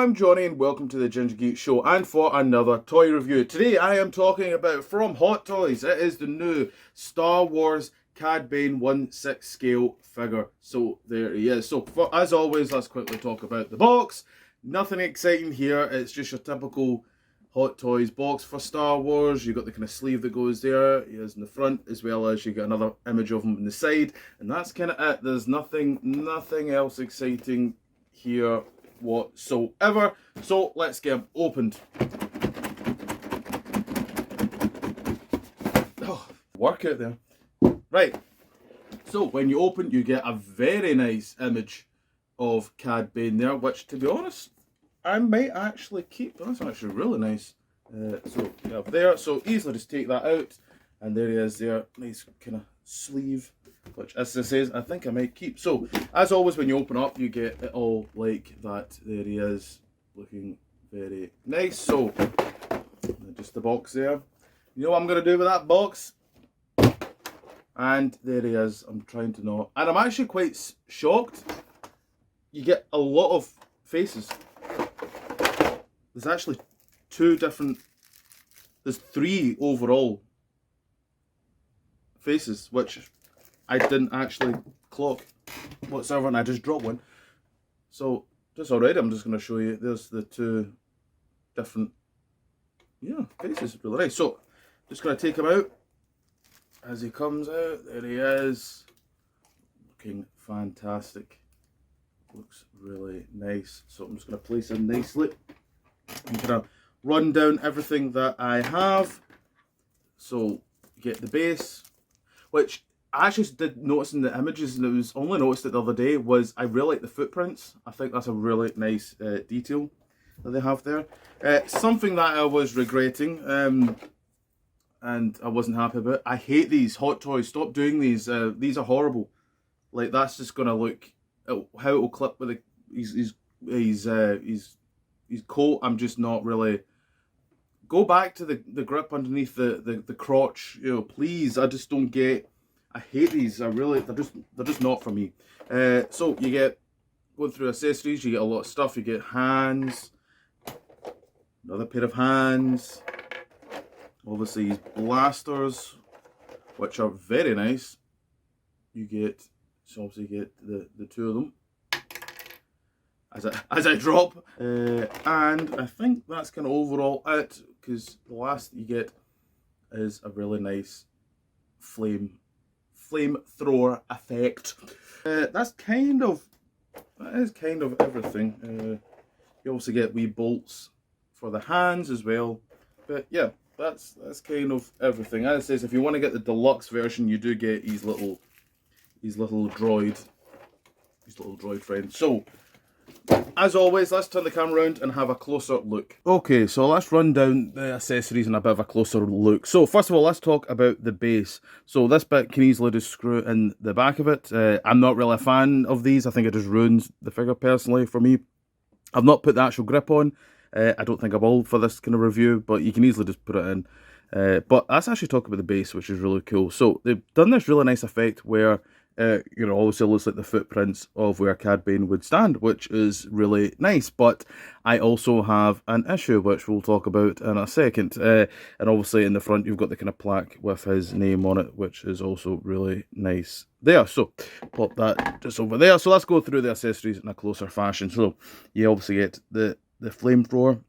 I'm Johnny and welcome to the Ginger Geek Show and for another toy review. Today I am talking about from Hot Toys. It is the new Star Wars Cad Bane 1/6 scale figure. So there he is. So as always, let's quickly talk about the box. Nothing exciting here. It's just your typical Hot Toys box for Star Wars. You've got the kind of sleeve that goes there. He is in the front, as well as you get another image of him on the side. And that's kind of it. There's nothing else exciting here whatsoever. So let's get them opened. Oh, work out there. Right. So when you open, you get a very nice image of Cad Bane there, which, to be honest, I might actually keep. That's actually really nice. So you have there. So easily just take that out, and there he is there. Nice kind of sleeve, which, as it says, I think I might keep. So as always, when you open up, you get it all like that. There he is, looking very nice. So just the box there. You know what I'm gonna do with that box? And there he is. I'm trying to not, and I'm actually quite shocked. You get a lot of faces. There's actually there's three overall faces, which I didn't actually clock whatsoever, and I just dropped one. So that's alright. I'm just going to show you. There's the two different, faces. Really nice. So just going to take him out as he comes out. There he is, looking fantastic. Looks really nice. So I'm just going to place him nicely and kind of run down everything that I have. So you get the base, which I actually did notice in the images, and it was only noticed it the other day, was I really like the footprints. I think that's a really nice detail that they have there. Something that I was regretting and I wasn't happy about. I hate these Hot Toys. Stop doing these. These are horrible. Like, that's just going to look, how it will clip with his coat. I'm just not really. Go back to the grip underneath the crotch, please. I just don't get. I hate these. They're just not for me. So you get, going through accessories, you get a lot of stuff. You get hands, another pair of hands. Obviously his blasters, which are very nice. You get, so obviously you get the two of them as I drop, and I think that's kind of overall it, because the last that you get is a really nice flamethrower effect. That is kind of everything. You also get wee bolts for the hands as well, but yeah, that's kind of everything. As it says, if you want to get the deluxe version, you do get his little droid friend. So as always, let's turn the camera around and have a closer look. Okay, so let's run down the accessories and a bit of a closer look. So first of all, let's talk about the base. So this bit can easily just screw in the back of it. I'm not really a fan of these. I think it just ruins the figure personally for me. I've not put the actual grip on. I don't think I will for this kind of review, but you can easily just put it in. But let's actually talk about the base, which is really cool. So they've done this really nice effect where obviously it looks like the footprints of where Cad Bane would stand, which is really nice. But I also have an issue, which we'll talk about in a second. And obviously in the front, you've got the kind of plaque with his name on it, which is also really nice there. So pop that just over there. So let's go through the accessories in a closer fashion. So you obviously get the flamethrower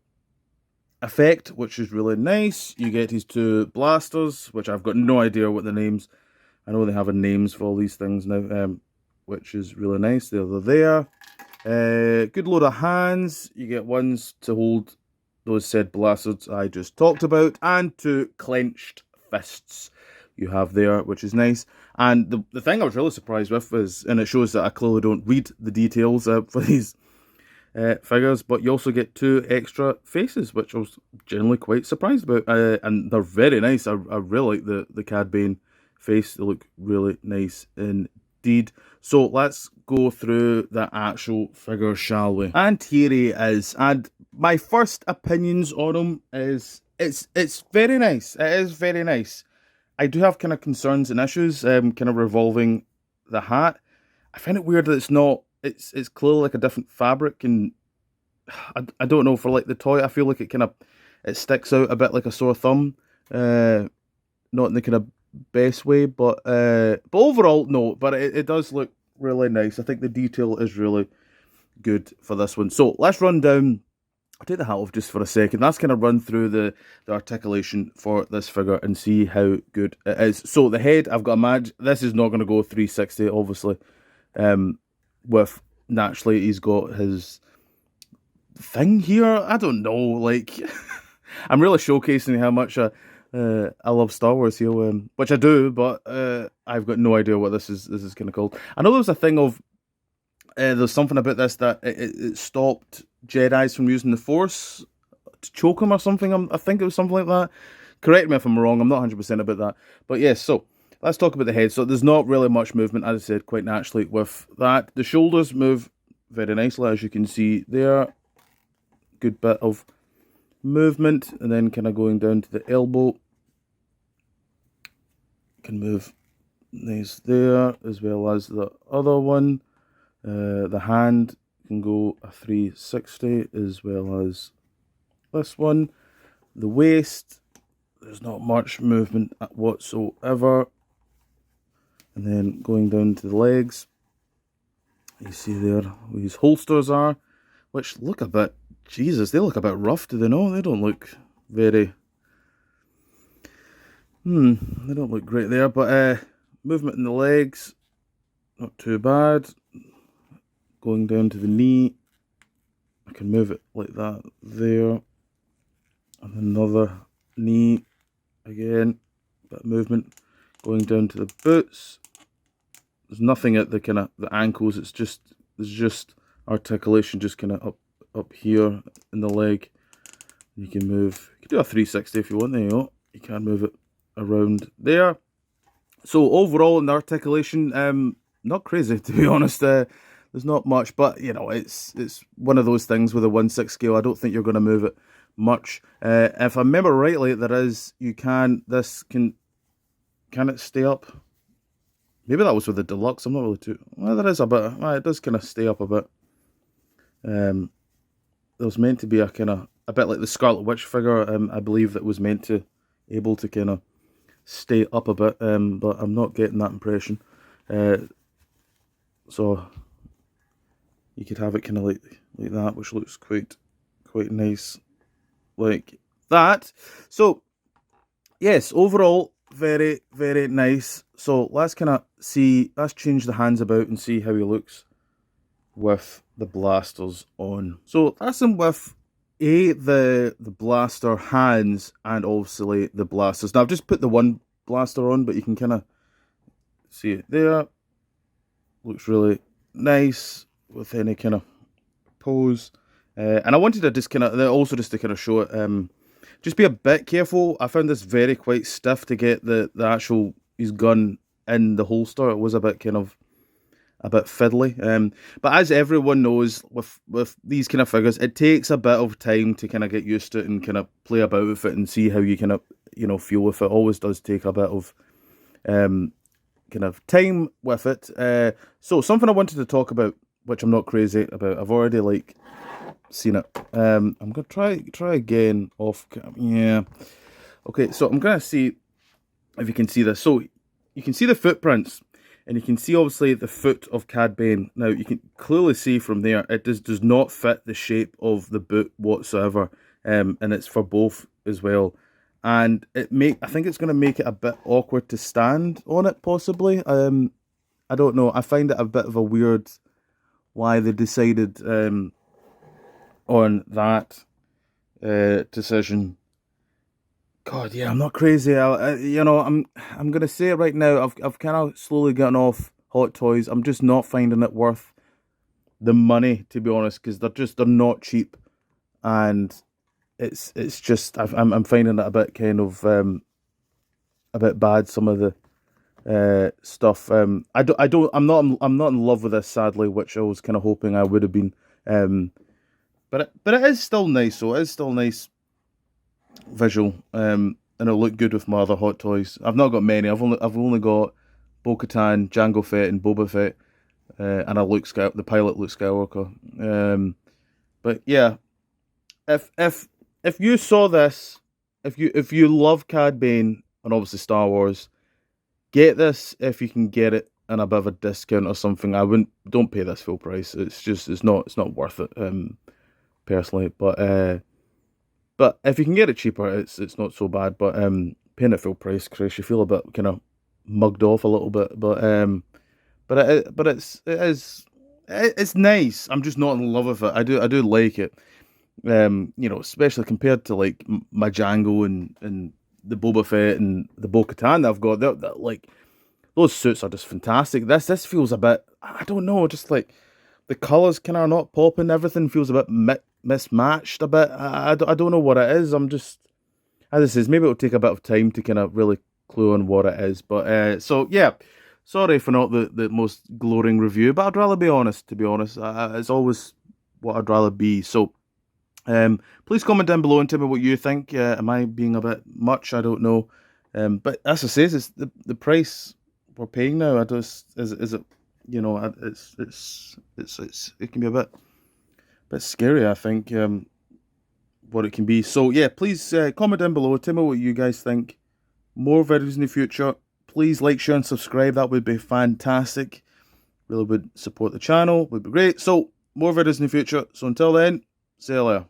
effect, which is really nice. You get his two blasters, which I've got no idea what the names. I know they have names for all these things now, which is really nice. They're there. Good load of hands. You get ones to hold those said blasters I just talked about, and two clenched fists you have there, which is nice. And the thing I was really surprised with is, and it shows that I clearly don't read the details for these figures, but you also get two extra faces, which I was generally quite surprised about, and they're very nice. I really like the Cad Bane face. They look really nice indeed. So let's go through the actual figure, shall we? And here he is, and my first opinions on him is it's very nice. It is very nice. I do have kind of concerns and issues kind of revolving the hat. I find it weird that it's clearly like a different fabric, and I don't know, for like the toy, I feel like it sticks out a bit like a sore thumb. Not in the kind of best way, but overall, no. But it does look really nice. I think the detail is really good for this one. So let's run down. I'll take the hat off just for a second. Let's kind of run through the articulation for this figure and see how good it is. So the head, I've got to imagine, this is not going to go 360, obviously. With naturally, he's got his thing here. I don't know, like I'm really showcasing how much I love Star Wars here, which I do, but I've got no idea what this is kind of called. I know there was a thing of there's something about this that it stopped Jedi's from using the Force to choke him or something. I think it was something like that. Correct me if I'm wrong. I'm not 100% about that. But yes, so let's talk about the head. So there's not really much movement, as I said, quite naturally with that. The shoulders move very nicely, as you can see there. Good bit of movement, and then kind of going down to the elbow. Can move nice there, as well as the other one. The hand can go a 360, as well as this one. The waist, there's not much movement whatsoever. And then going down to the legs, you see there where his holsters are, which look a bit, Jesus, they look a bit rough, do they not? They don't look very, they don't look great there, but movement in the legs, not too bad. Going down to the knee, I can move it like that there, and another knee, again, bit of movement. Going down to the boots, there's nothing at the kind of the ankles, there's just articulation just kind of up here in the leg. You can do a 360 if you want, there you go. You can move it around there. So overall in the articulation, not crazy to be honest. There's not much, but you know, it's one of those things with a 1/6 scale. I don't think you're going to move it much. If I remember rightly, can it stay up? Maybe that was with the deluxe. I'm not really too. Well, there is a bit. It does kind of stay up a bit. There was meant to be a bit like the Scarlet Witch figure. I believe that was meant to able to kind of stay up a bit. But I'm not getting that impression. So you could have it kind of like that, which looks quite nice, like that. So yes, overall very nice. So let's change the hands about and see how he looks with the blasters on. So that's him with the blaster hands and obviously the blasters. Now I've just put the one blaster on, but you can kind of see it there. Looks really nice with any kind of pose. And I wanted to just to kind of show it. Just be a bit careful. I found this quite stiff to get the actual his gun in the holster. It was a bit fiddly. But as everyone knows, with these kind of figures, it takes a bit of time to kind of get used to it and kind of play about with it and see how you kind of feel with it. It always does take a bit of kind of time with it. So something I wanted to talk about, which I'm not crazy about. I've already seen it. I'm gonna try again off. Yeah. Okay, so I'm gonna see if you can see this. So you can see the footprints, and you can see obviously the foot of Cad Bane. Now you can clearly see from there it does not fit the shape of the boot whatsoever, and it's for both as well. And I think it's gonna make it a bit awkward to stand on it possibly. I don't know. I find it a bit of a weird why they decided on that decision. God, yeah, I'm not crazy. I'm gonna say it right now. I've kind of slowly gotten off Hot Toys. I'm just not finding it worth the money, to be honest, because they're not cheap, and it's just I'm finding it a bit a bit bad. Some of the stuff. I'm not in love with this, sadly, which I was kind of hoping I would have been. But it is still nice. So it is still nice visual. And it'll look good with my other Hot Toys. I've not got many. I've only got Bo-Katan, Jango Fett, and Boba Fett, and the pilot Luke Skywalker. But yeah, if you saw this, if you love Cad Bane and obviously Star Wars, get this if you can get it in a bit of a discount or something. I wouldn't don't pay this full price. It's not worth it, personally. But if you can get it cheaper, it's not so bad. But paying it full price, Chris, you feel a bit kind of mugged off a little bit. But it's nice. I'm just not in love with it. I do like it. You know, especially compared to like my Django and the Boba Fett and the Bo-Katan that I've got. They're like those suits are just fantastic. This feels a bit, I don't know, just like the colors kind of not popping. Everything feels a bit mismatched a bit. I don't know what it is. I'm just, as I says, maybe it'll take a bit of time to kind of really clue on what it is. But so yeah, sorry for not the most glowing review, but I'd rather be honest. To be honest, it's always what I'd rather be. So please comment down below and tell me what you think. Am I being a bit much? I don't know. But as I say, it's the price we're paying now. I just is it, you know, it can be a bit scary. I think what it can be. So yeah, please comment down below. Tell me what you guys think. More videos in the future. Please like, share, and subscribe. That would be fantastic. Really would support the channel. Would be great. So more videos in the future. So until then, see you later.